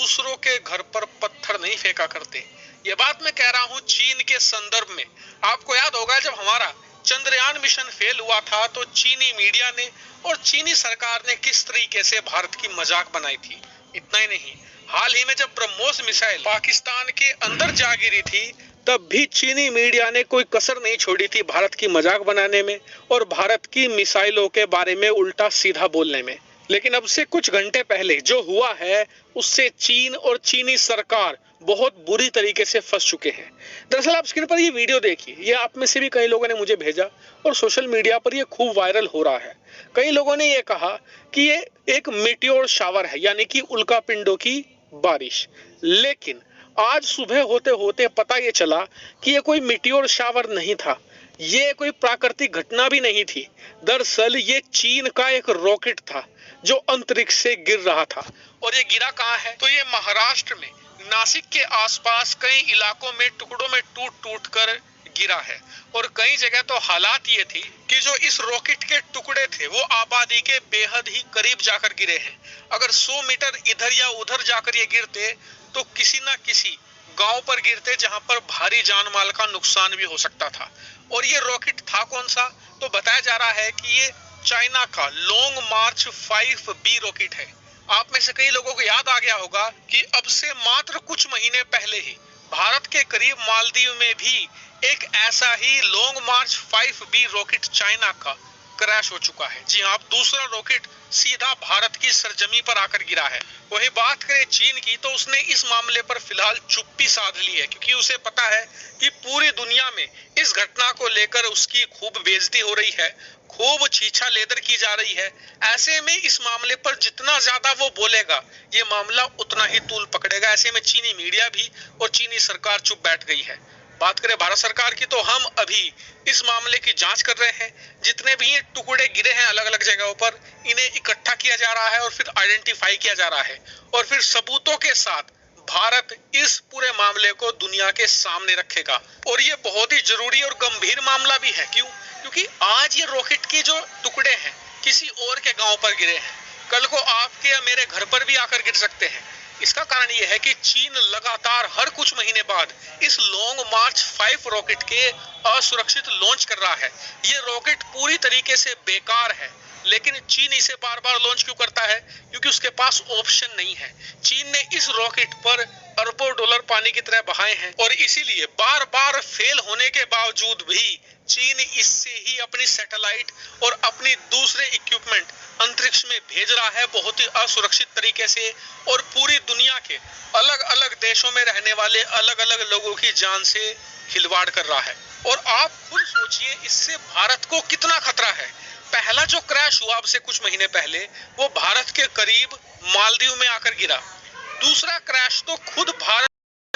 दूसरों के घर पर पत्थर नहीं फेंका करते। ये बात मैं कह रहा हूँ चीन के संदर्भ में। आपको याद होगा जब हमारा चंद्रयान मिशन फेल हुआ था तो चीनी मीडिया ने और चीनी सरकार ने किस तरीके से भारत की मजाक बनाई थी। इतना ही नहीं, हाल ही में जब ब्रह्मोस मिसाइल पाकिस्तान के अंदर जा गिरी थी तब भी चीनी मीडिया ने कोई कसर नहीं छोड़ी थी भारत की मजाक बनाने में और भारत की मिसाइलों के बारे में उल्टा सीधा बोलने में। लेकिन अब से कुछ घंटे पहले जो हुआ है उससे चीन और चीनी सरकार बहुत बुरी तरीके से फंस चुके हैं। दरअसल आप स्क्रीन पर ये वीडियो देखिए, ये आप में से भी कई लोगों ने मुझे भेजा और सोशल मीडिया पर ये खूब वायरल हो रहा है। कई लोगों ने ये कहा कि ये एक मीटियोर शावर है, यानी कि उल्कापिंडों की बारिश। लेकिन आज सुबह होते होते पता ये चला कि ये कोई मीटियोर शावर नहीं था, ये कोई प्राकृतिक घटना भी नहीं थी। दरअसल ये चीन का एक रॉकेट था जो अंतरिक्ष से गिर रहा था। और ये गिरा कहाँ है? तो ये महाराष्ट्र में नासिक के आसपास कई इलाकों में टुकड़ों में टूट टूट कर गिरा है। और कई जगह तो हालात ये थी कि जो इस रॉकेट के टुकड़े थे वो आबादी के बेहद ही करीब जाकर गिरे हैं। अगर 100 मीटर इधर या उधर जाकर ये गिरते तो किसी ना किसी गांव पर गिरते जहां पर भारी जान माल का नुकसान भी हो सकता था। और ये रॉकेट था कौन सा? तो बताया जा रहा है कि ये चाइना का लॉन्ग मार्च 5B रॉकेट है। आप में से कई लोगों को याद आ गया होगा कि अब से मात्र कुछ महीने पहले ही भारत के करीब मालदीव में भी एक ऐसा ही लॉन्ग मार्च 5B रॉकेट चाइना का क्रैश हो चुका है। जी हाँ, अब दूसरा रॉकेट सीधा भारत की सरजमी पर आकर गिरा है। वही बात करें चीन की तो उसने इस मामले पर फिलहाल चुप्पी साध ली है, क्योंकि उसे पता है कि पूरी दुनिया में इस घटना को लेकर उसकी खूब बेइज्जती हो रही है, खूब छीछा लेदर की जा रही है। ऐसे में इस मामले पर जितना ज्यादा वो बोलेगा ये मामला उतना ही तूल पकड़ेगा। ऐसे में चीनी मीडिया भी और चीनी सरकार चुप बैठ गई है। बात करें भारत सरकार की तो हम अभी इस मामले की जांच कर रहे हैं। जितने भी ये टुकड़े गिरे हैं अलग अलग जगहों पर, इन्हें इकट्ठा किया जा रहा है और फिर आइडेंटिफाई किया जा रहा है और फिर सबूतों के साथ भारत इस पूरे मामले को दुनिया के सामने रखेगा। और ये बहुत ही जरूरी और गंभीर मामला भी है। क्यों? क्योंकि आज ये रॉकेट के जो टुकड़े हैं किसी और के गांव पर गिरे हैं, कल को आपके या मेरे घर पर भी आकर गिर सकते हैं। इसका कारण यह है कि चीन लगातार हर कुछ महीने बाद इस लॉन्ग मार्च 5 रॉकेट के असुरक्षित लॉन्च कर रहा है। ये रॉकेट पूरी तरीके से बेकार है, लेकिन चीन इसे बार बार लॉन्च क्यों करता है? क्योंकि उसके पास ऑप्शन नहीं है। चीन ने इस रॉकेट पर अरबों डॉलर पानी की तरह बहाए हैं और इसीलिए बार बार फेल होने के बावजूद भी चीन इससे ही अपनी सैटेलाइट और अपनी दूसरे इक्विपमेंट अंतरिक्ष में भेज रहा है बहुत ही असुरक्षित तरीके से और पूरी दुनिया के अलग अलग देशों में रहने वाले अलग अलग लोगों की जान से खिलवाड़ कर रहा है। और आप खुद सोचिए इससे भारत को कितना खतरा है। पहला जो क्रैश हुआ अब से कुछ महीने पहले वो भारत के करीब मालदीव में आकर गिरा। दूसरा क्रैश तो खुद भारत